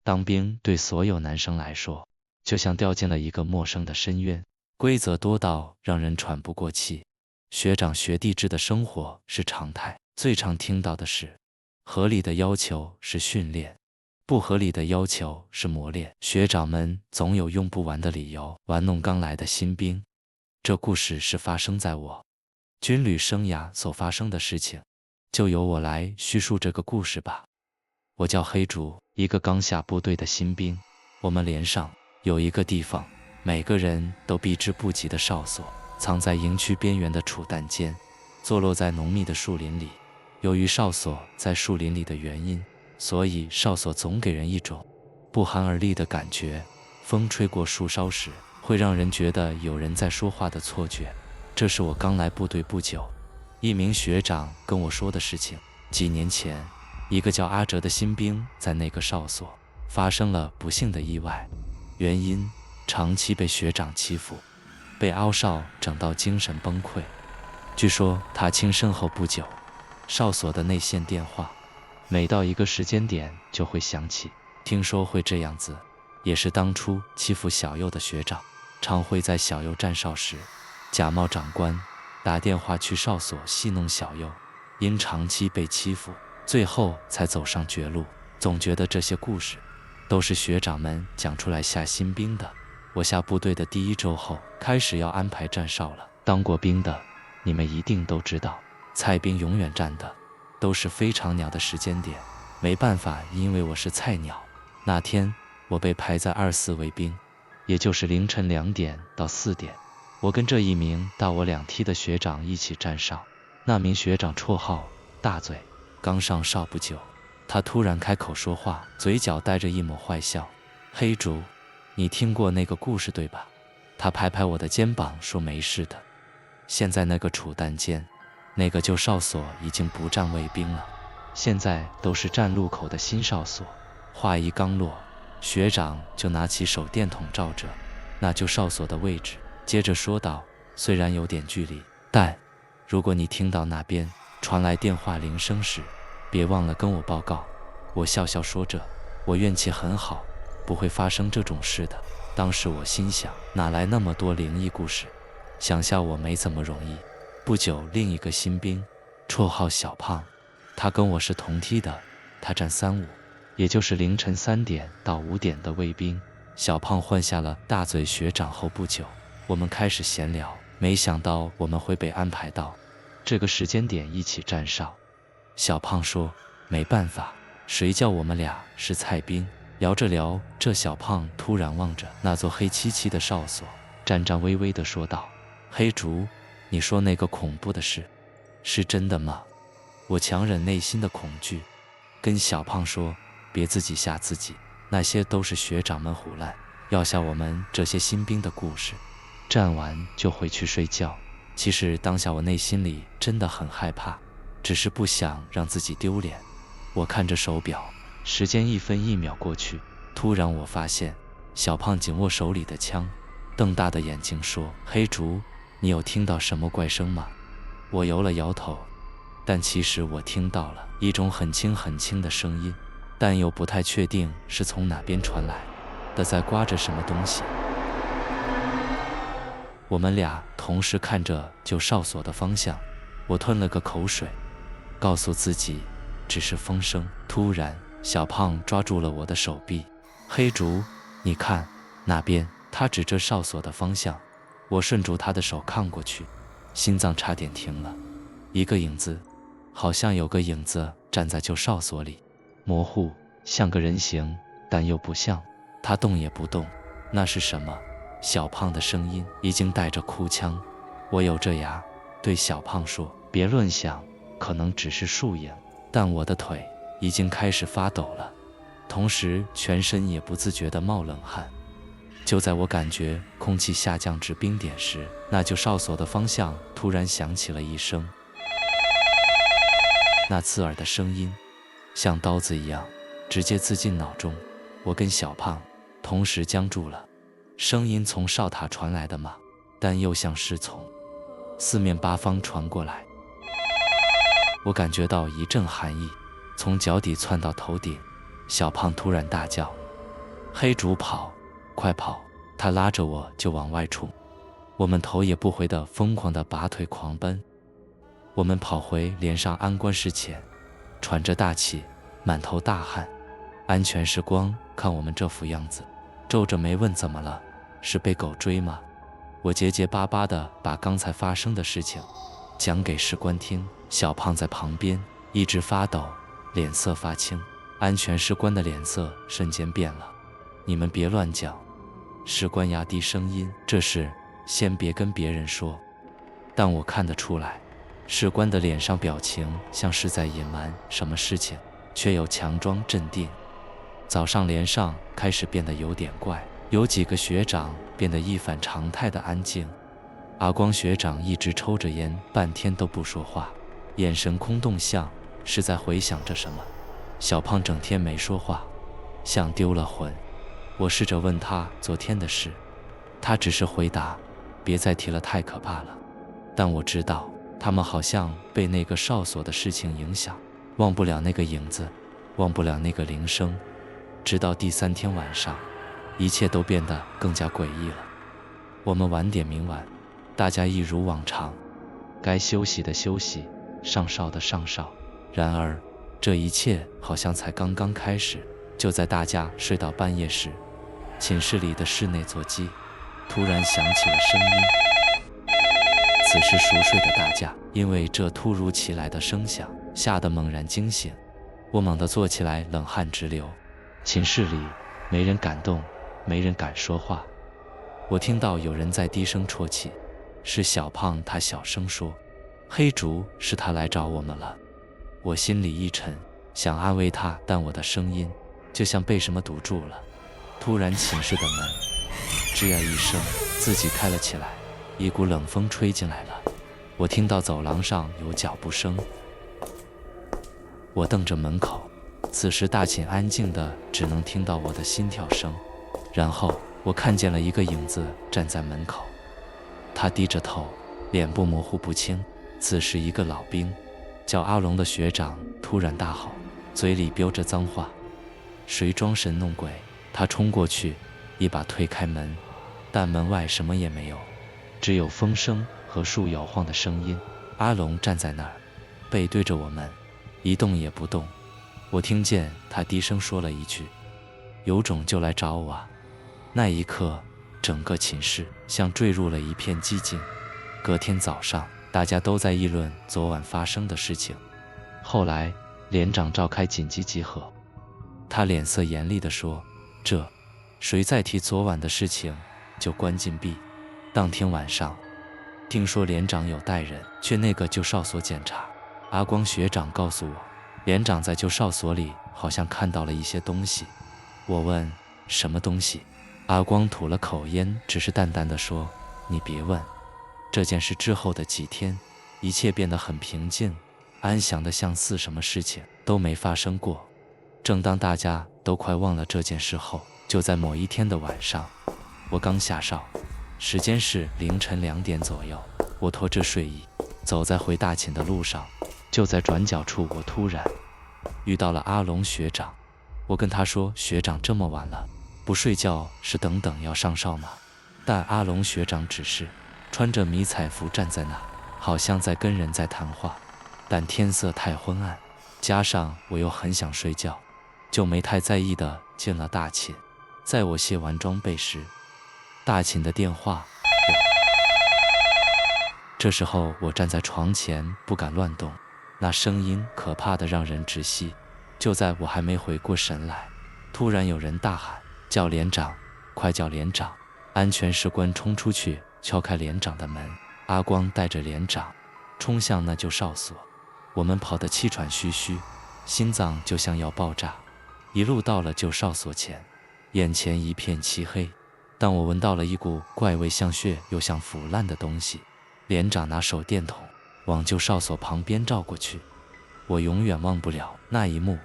当兵对所有男生来说，就像掉进了一个陌生的深渊，规则多到让人喘不过气。学长学弟制的生活是常态，最常听到的是，合理的要求是训练，不合理的要求是磨练。学长们总有用不完的理由玩弄刚来的新兵。这故事是发生在我军旅生涯所发生的事情，就由我来叙述这个故事吧。我叫黑竹，一个刚下部队的新兵。我们连上有一个地方，每个人都避之不及的哨所，藏在营区边缘的储弹间，坐落在浓密的树林里。由于哨所在树林里的原因，所以哨所总给人一种不寒而栗的感觉。风吹过树梢时，会让人觉得有人在说话的错觉。这是我刚来部队不久，一名学长跟我说的事情。几年前，一个叫阿哲的新兵在那个哨所发生了不幸的意外，原因长期被学长欺负，被凹哨整到精神崩溃。据说他轻生后不久，哨所的内线电话每到一个时间点就会响起。听说会这样子，也是当初欺负小右的学长，常会在小右站哨时假冒长官打电话去哨所戏弄小右，因长期被欺负，最后才走上绝路。总觉得这些故事都是学长们讲出来吓新兵的。我下部队的第1周后，开始要安排站哨了。当过兵的你们一定都知道，菜兵永远站的都是非常鸟的时间点。没办法，因为我是菜鸟。那天我被排在24卫兵，也就是凌晨2点到4点。我跟这一名大我2梯的学长一起站哨。那名学长绰号大嘴，刚上哨不久，他突然开口说话，嘴角带着一抹坏笑。黑竹，你听过那个故事对吧？他拍拍我的肩膀说没事的。现在那个储弹间，那个旧哨所已经不站卫兵了，现在都是站路口的新哨所。话一刚落，学长就拿起手电筒照着那旧哨所的位置，接着说道，虽然有点距离，但如果你听到那边传来电话铃声时，别忘了跟我报告。我笑笑说着，我运气很好，不会发生这种事的。当时我心想，哪来那么多灵异故事？想吓我没怎么容易。不久，另一个新兵，绰号小胖，他跟我是同梯的，他站35，也就是凌晨3点到5点的卫兵。小胖换下了大嘴学长后不久，我们开始闲聊，没想到我们会被安排到这个时间点一起站哨。小胖说，没办法，谁叫我们俩是菜兵。聊着聊着，小胖突然望着那座黑漆漆的哨所，颤颤巍巍地说道，黑竹，你说那个恐怖的事是真的吗？我强忍内心的恐惧，跟小胖说，别自己吓自己，那些都是学长们胡乱要吓我们这些新兵的故事。站完就回去睡觉。其实当下我内心里真的很害怕，只是不想让自己丢脸。我看着手表，时间1分1秒过去，突然我发现小胖紧握手里的枪，瞪大的眼睛说，黑竹，你有听到什么怪声吗？我摇了摇头，但其实我听到了一种很轻很轻的声音，但又不太确定是从哪边传来的，在刮着什么东西。我们俩同时看着旧哨所的方向，我吞了个口水，告诉自己只是风声。突然小胖抓住了我的手臂，黑竹，你看那边，他指着哨所的方向。我顺住他的手看过去，心脏差点停了。一个影子，好像有个影子站在旧哨所里，模糊，像个人形，但又不像。他动也不动。那是什么？小胖的声音已经带着哭腔。我咬着牙对小胖说，别乱想，可能只是树影。但我的腿已经开始发抖了，同时全身也不自觉地冒冷汗。就在我感觉空气下降至冰点时，那旧哨所的方向突然响起了一声，那刺耳的声音像刀子一样直接刺进脑中。我跟小胖同时僵住了。声音从哨塔传来的吗？但又像是从四面八方传过来。我感觉到一阵寒意从脚底窜到头顶。小胖突然大叫，黑竹跑，快跑！他拉着我就往外冲。我们头也不回地疯狂地拔腿狂奔。我们跑回连上安官室前，喘着大气，满头大汗。安全士官看我们这副样子，皱着眉问怎么了，是被狗追吗？我结结巴巴地把刚才发生的事情讲给士官听。小胖在旁边一直发抖，脸色发青。安全士官的脸色瞬间变了。你们别乱讲。士官压低声音，这事先别跟别人说。但我看得出来，士官的脸上表情像是在隐瞒什么事情，却又强装镇定。早上连上开始变得有点怪，有几个学长变得一反常态的安静。阿光学长一直抽着烟，半天都不说话，眼神空洞，像是在回想着什么。小胖整天没说话，像丢了魂。我试着问他昨天的事，他只是回答别再提了，太可怕了。但我知道他们好像被那个哨所的事情影响，忘不了那个影子，忘不了那个铃声。直到第3天晚上，一切都变得更加诡异了。我们晚点明晚，大家一如往常，该休息的休息，上哨的上哨。然而这一切好像才刚刚开始。就在大家睡到半夜时，寝室里的室内座机突然响起了声音。此时熟睡的大家因为这突如其来的声响吓得猛然惊醒。我猛地坐起来，冷汗直流。寝室里没人敢动，没人敢说话。我听到有人在低声啜泣，是小胖。他小声说：“黑竹是他来找我们了。”我心里一沉，想安慰他，但我的声音就像被什么堵住了。突然寝室的门吱呀一声自己开了起来，一股冷风吹进来了。我听到走廊上有脚步声。我瞪着门口，此时大寝安静的只能听到我的心跳声。然后我看见了一个影子站在门口，他低着头，脸部模糊不清。此时一个老兵叫阿龙的学长突然大吼，嘴里飙着脏话。谁装神弄鬼？他冲过去，一把推开门，但门外什么也没有，只有风声和树摇晃的声音。阿龙站在那儿，背对着我们，一动也不动。我听见他低声说了一句：“有种就来找我啊！”那一刻，整个寝室像坠入了一片寂静。隔天早上，大家都在议论昨晚发生的事情。后来，连长召开紧急集合，他脸色严厉地说：“谁再提昨晚的事情，就关禁闭。”当天晚上，听说连长有带人去那个旧哨所检查。阿光学长告诉我，连长在旧哨所里好像看到了一些东西。我问什么东西，阿光吐了口烟，只是淡淡地说：“你别问。”这件事之后的几天，一切变得很平静，安详的像似什么事情都没发生过。正当大家都快忘了这件事后，就在某一天的晚上，我刚下哨，时间是凌晨2点左右。我拖着睡意走在回大寝的路上，就在转角处，我突然遇到了阿龙学长。我跟他说：“学长，这么晚了，不睡觉是等要上哨吗？”但阿龙学长只是穿着迷彩服站在那，好像在跟人在谈话。但天色太昏暗，加上我又很想睡觉，就没太在意的进了大寝。在我卸完装备时，大寝的电话这时候我站在床前不敢乱动，那声音可怕的让人窒息。就在我还没回过神来，突然有人大喊：“叫连长，快叫连长！”安全士官冲出去敲开连长的门。阿光带着连长冲向那旧哨所，我们跑得气喘吁吁，心脏就像要爆炸。一路到了旧哨所前，眼前一片漆黑，但我闻到了一股怪味，像血又像腐烂的东西。连长拿手电筒往旧哨所旁边照过去，我永远忘不了那一幕。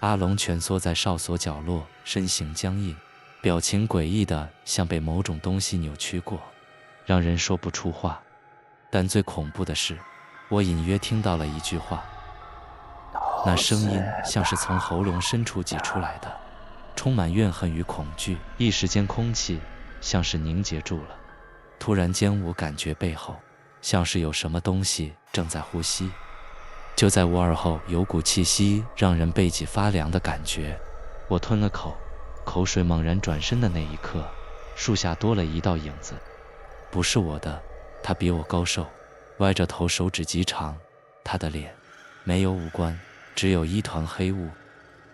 阿龙蜷缩在哨所角落，身形僵硬，表情诡异的像被某种东西扭曲过，让人说不出话。但最恐怖的是，我隐约听到了一句话，那声音像是从喉咙深处挤出来的，充满怨恨与恐惧。一时间空气像是凝结住了。突然间我感觉背后像是有什么东西正在呼吸，就在我耳后有股气息让人背脊发凉的感觉。我吞了口水，猛然转身的那一刻，树下多了一道影子，不是我的，他比我高瘦，歪着头，手指极长，他的脸没有五官，只有一团黑雾，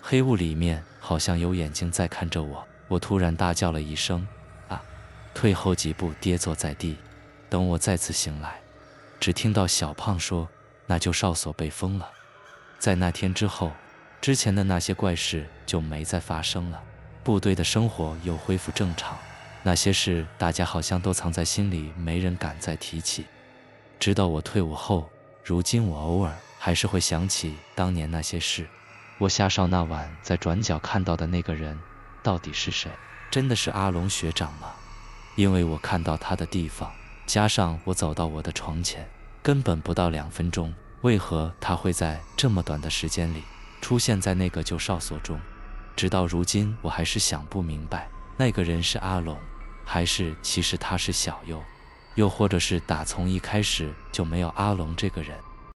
黑雾里面好像有眼睛在看着我。我突然大叫了一声啊，退后几步跌坐在地。等我再次醒来，只听到小胖说，那就哨所被封了。在那天之后，之前的那些怪事就没再发生了，部队的生活又恢复正常。那些事大家好像都藏在心里，没人敢再提起。直到我退伍后，如今我偶尔还是会想起当年那些事。我下哨那晚在转角看到的那个人到底是谁？真的是阿龙学长吗？因为我看到他的地方，加上我走到我的床前，根本不到2分钟，为何他会在这么短的时间里出现在那个旧哨所中？直到如今我还是想不明白，那个人是阿龙，还是其实他是小优，又或者是打从一开始就没有阿龙这个人。